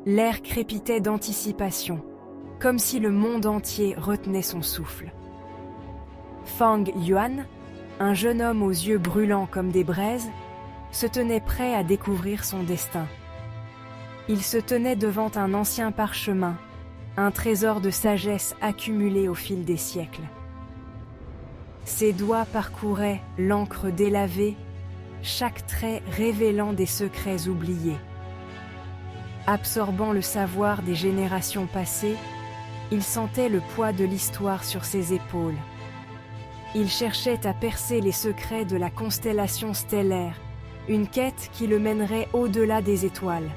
L'air crépitait d'anticipation, comme si le monde entier retenait son souffle. Fang Yuan, un jeune homme aux yeux brûlants comme des braises, se tenait prêt à découvrir son destin. Il se tenait devant un ancien parchemin, un trésor de sagesse accumulé au fil des siècles. Ses doigts parcouraient l'encre délavée, chaque trait révélant des secrets oubliés. Absorbant le savoir des générations passées, il sentait le poids de l'histoire sur ses épaules. Il cherchait à percer les secrets de la constellation stellaire, une quête qui le mènerait au-delà des étoiles.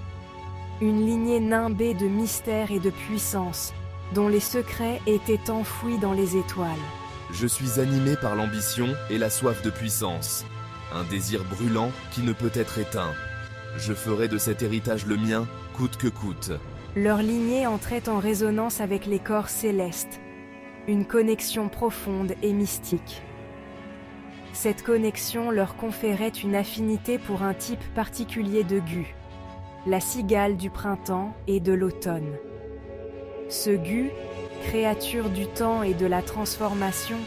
Une lignée nimbée de mystère et de puissance, dont les secrets étaient enfouis dans les étoiles. Je suis animé par l'ambition et la soif de puissance, un désir brûlant qui ne peut être éteint. Je ferai de cet héritage le mien, coûte que coûte. Leur lignée entrait en résonance avec les corps célestes, une connexion profonde et mystique. Cette connexion leur conférait une affinité pour un type particulier de gu, la cigale du printemps et de l'automne. Ce gu, créature du temps et de la transformation,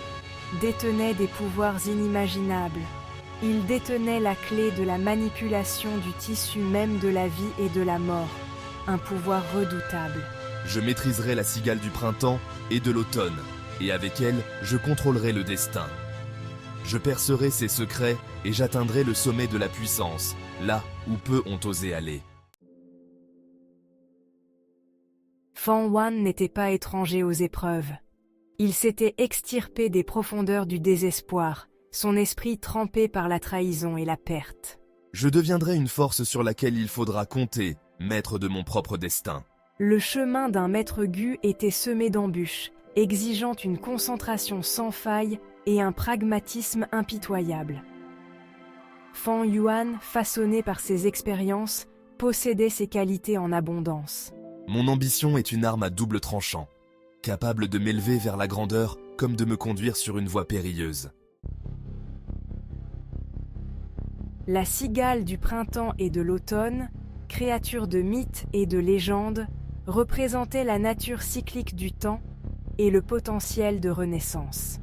détenait des pouvoirs inimaginables. Il détenait la clé de la manipulation du tissu même de la vie et de la mort, un pouvoir redoutable. Je maîtriserai la cigale du printemps et de l'automne, et avec elle, je contrôlerai le destin. Je percerai ses secrets et j'atteindrai le sommet de la puissance, là où peu ont osé aller. Fang Yuan n'était pas étranger aux épreuves. Il s'était extirpé des profondeurs du désespoir, son esprit trempé par la trahison et la perte. Je deviendrai une force sur laquelle il faudra compter, maître de mon propre destin. Le chemin d'un maître gu était semé d'embûches, exigeant une concentration sans faille et un pragmatisme impitoyable. Fang Yuan, façonné par ses expériences, possédait ses qualités en abondance. Mon ambition est une arme à double tranchant, capable de m'élever vers la grandeur comme de me conduire sur une voie périlleuse. La cigale du printemps et de l'automne, créature de mythes et de légendes, représentait la nature cyclique du temps et le potentiel de renaissance.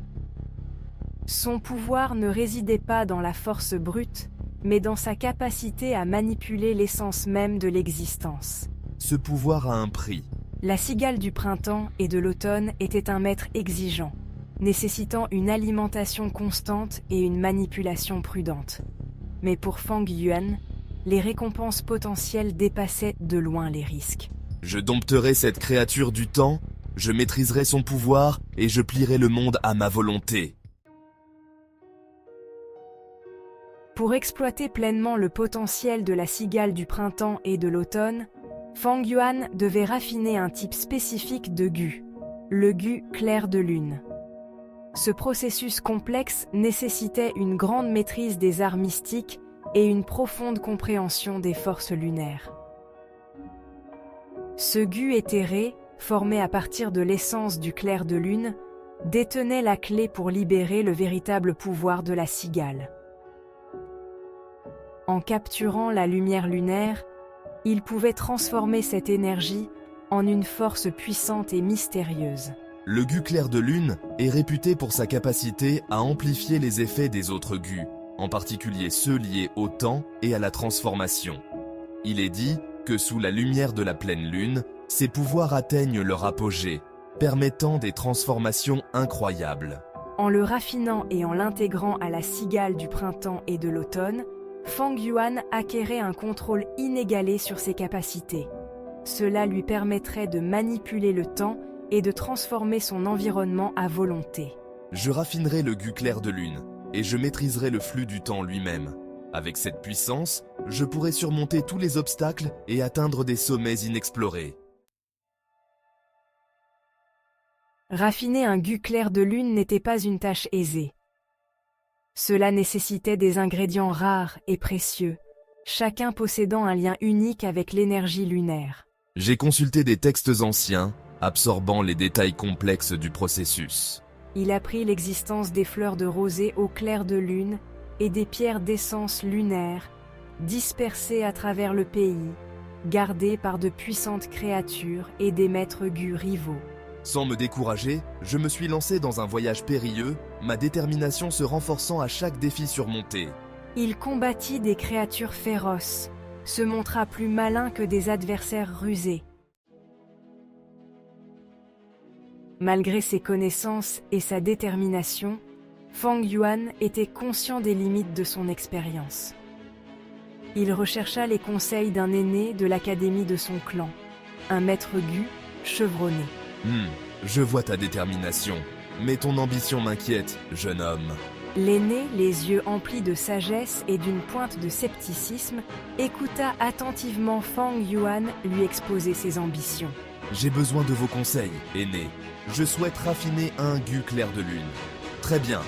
Son pouvoir ne résidait pas dans la force brute, mais dans sa capacité à manipuler l'essence même de l'existence. Ce pouvoir a un prix. La cigale du printemps et de l'automne était un maître exigeant, nécessitant une alimentation constante et une manipulation prudente. Mais pour Fang Yuan, les récompenses potentielles dépassaient de loin les risques. Je dompterai cette créature du temps, je maîtriserai son pouvoir et je plierai le monde à ma volonté. Pour exploiter pleinement le potentiel de la cigale du printemps et de l'automne, Fang Yuan devait raffiner un type spécifique de gu, le gu clair de lune. Ce processus complexe nécessitait une grande maîtrise des arts mystiques et une profonde compréhension des forces lunaires. Ce gu éthéré, formé à partir de l'essence du clair de lune, détenait la clé pour libérer le véritable pouvoir de la cigale. En capturant la lumière lunaire, il pouvait transformer cette énergie en une force puissante et mystérieuse. Le gu clair de lune est réputé pour sa capacité à amplifier les effets des autres gus, en particulier ceux liés au temps et à la transformation. Il est dit que sous la lumière de la pleine lune, ses pouvoirs atteignent leur apogée, permettant des transformations incroyables. En le raffinant et en l'intégrant à la cigale du printemps et de l'automne, Fang Yuan acquérait un contrôle inégalé sur ses capacités. Cela lui permettrait de manipuler le temps et de transformer son environnement à volonté. Je raffinerai le gu clair de lune, et je maîtriserai le flux du temps lui-même. Avec cette puissance, je pourrai surmonter tous les obstacles et atteindre des sommets inexplorés. Raffiner un gu clair de lune n'était pas une tâche aisée. Cela nécessitait des ingrédients rares et précieux, chacun possédant un lien unique avec l'énergie lunaire. J'ai consulté des textes anciens, absorbant les détails complexes du processus. Il apprit l'existence des fleurs de rosée au clair de lune et des pierres d'essence lunaire, dispersées à travers le pays, gardée par de puissantes créatures et des maîtres gu rivaux. Sans me décourager, je me suis lancé dans un voyage périlleux, ma détermination se renforçant à chaque défi surmonté. Il combattit des créatures féroces, se montra plus malin que des adversaires rusés. Malgré ses connaissances et sa détermination, Fang Yuan était conscient des limites de son expérience. Il rechercha les conseils d'un aîné de l'académie de son clan, un maître gu chevronné. Je vois ta détermination, mais ton ambition m'inquiète, jeune homme. L'aîné, les yeux emplis de sagesse et d'une pointe de scepticisme, écouta attentivement Fang Yuan lui exposer ses ambitions. J'ai besoin de vos conseils, aîné. Je souhaite raffiner un gu clair de lune. Très bien.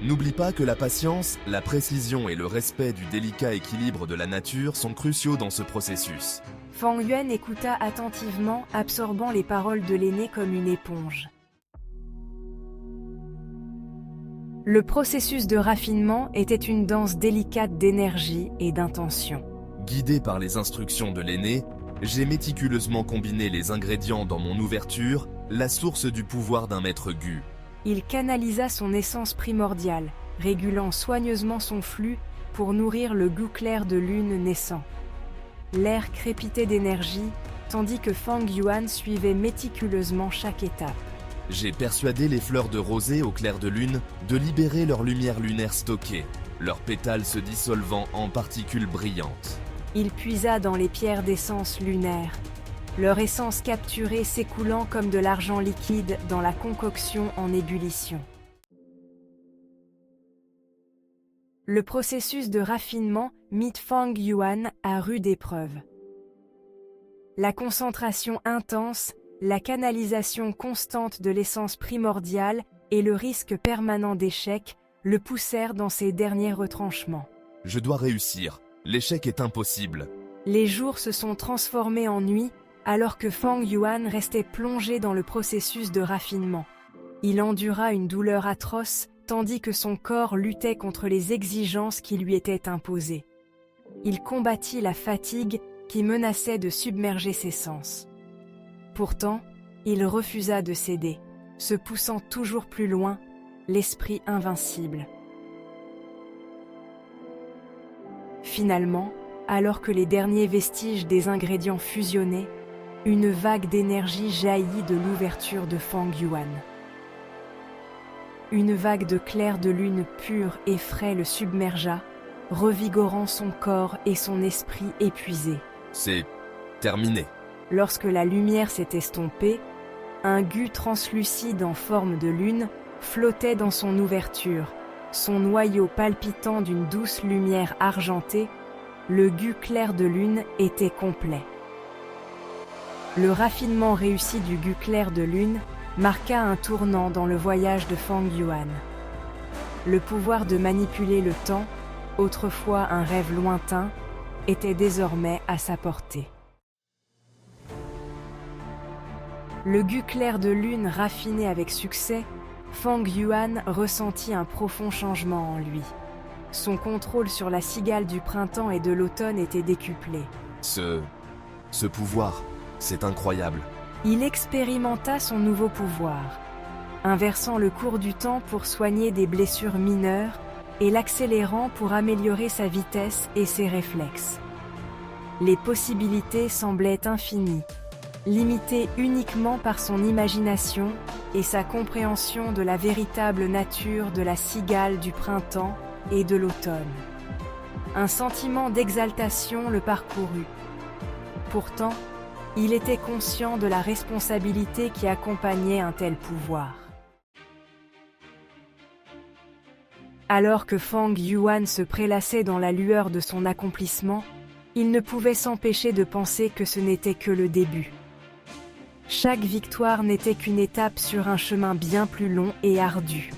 N'oublie pas que la patience, la précision et le respect du délicat équilibre de la nature sont cruciaux dans ce processus. Fang Yuan écouta attentivement, absorbant les paroles de l'aîné comme une éponge. Le processus de raffinement était une danse délicate d'énergie et d'intention. Guidé par les instructions de l'aîné, j'ai méticuleusement combiné les ingrédients dans mon ouverture, la source du pouvoir d'un maître gu. Il canalisa son essence primordiale, régulant soigneusement son flux pour nourrir le gu clair de lune naissant. L'air crépitait d'énergie, tandis que Fang Yuan suivait méticuleusement chaque étape. J'ai persuadé les fleurs de rosée au clair de lune de libérer leur lumière lunaire stockée, leurs pétales se dissolvant en particules brillantes. Il puisa dans les pierres d'essence lunaire, leur essence capturée s'écoulant comme de l'argent liquide dans la concoction en ébullition. Le processus de raffinement mit Fang Yuan à rude épreuve. La concentration intense, la canalisation constante de l'essence primordiale et le risque permanent d'échec le poussèrent dans ses derniers retranchements. Je dois réussir. L'échec est impossible. Les jours se sont transformés en nuit alors que Fang Yuan restait plongé dans le processus de raffinement. Il endura une douleur atroce tandis que son corps luttait contre les exigences qui lui étaient imposées. Il combattit la fatigue qui menaçait de submerger ses sens. Pourtant, il refusa de céder, se poussant toujours plus loin, l'esprit invincible. Finalement, alors que les derniers vestiges des ingrédients fusionnaient, une vague d'énergie jaillit de l'ouverture de Fang Yuan. Une vague de clair de lune pur et frais le submergea, revigorant son corps et son esprit épuisés. C'est terminé. Lorsque la lumière s'est estompée, un gu translucide en forme de lune flottait dans son ouverture, son noyau palpitant d'une douce lumière argentée. Le gu clair de lune était complet. Le raffinement réussi du gu clair de lune marqua un tournant dans le voyage de Fang Yuan. Le pouvoir de manipuler le temps, autrefois un rêve lointain, était désormais à sa portée. Le gu clair de lune raffiné avec succès, Fang Yuan ressentit un profond changement en lui. Son contrôle sur la cigale du printemps et de l'automne était décuplé. Ce pouvoir, c'est incroyable. Il expérimenta son nouveau pouvoir, inversant le cours du temps pour soigner des blessures mineures et l'accélérant pour améliorer sa vitesse et ses réflexes. Les possibilités semblaient infinies, limitées uniquement par son imagination et sa compréhension de la véritable nature de la cigale du printemps et de l'automne. Un sentiment d'exaltation le parcourut. Pourtant, il était conscient de la responsabilité qui accompagnait un tel pouvoir. Alors que Fang Yuan se prélassait dans la lueur de son accomplissement, il ne pouvait s'empêcher de penser que ce n'était que le début. Chaque victoire n'était qu'une étape sur un chemin bien plus long et ardu.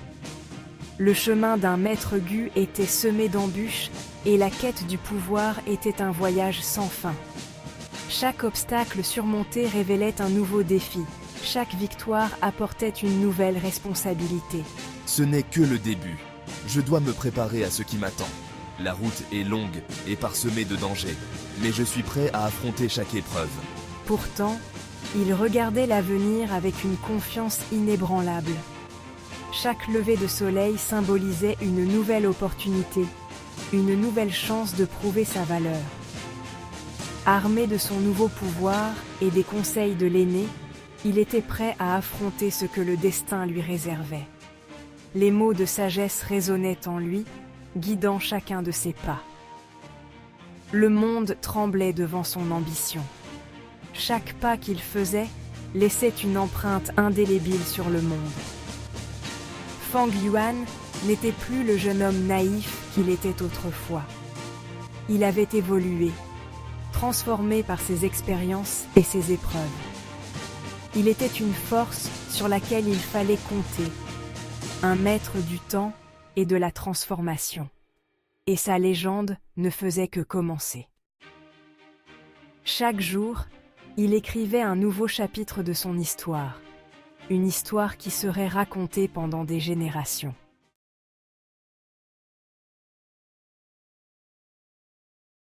Le chemin d'un maître gu était semé d'embûches et la quête du pouvoir était un voyage sans fin. Chaque obstacle surmonté révélait un nouveau défi. Chaque victoire apportait une nouvelle responsabilité. Ce n'est que le début. Je dois me préparer à ce qui m'attend. La route est longue et parsemée de dangers, mais je suis prêt à affronter chaque épreuve. Pourtant, il regardait l'avenir avec une confiance inébranlable. Chaque lever de soleil symbolisait une nouvelle opportunité, une nouvelle chance de prouver sa valeur. Armé de son nouveau pouvoir et des conseils de l'aîné, il était prêt à affronter ce que le destin lui réservait. Les mots de sagesse résonnaient en lui, guidant chacun de ses pas. Le monde tremblait devant son ambition. Chaque pas qu'il faisait laissait une empreinte indélébile sur le monde. Fang Yuan n'était plus le jeune homme naïf qu'il était autrefois. Il avait évolué, transformé par ses expériences et ses épreuves. Il était une force sur laquelle il fallait compter, un maître du temps et de la transformation. Et sa légende ne faisait que commencer. Chaque jour, il écrivait un nouveau chapitre de son histoire, une histoire qui serait racontée pendant des générations.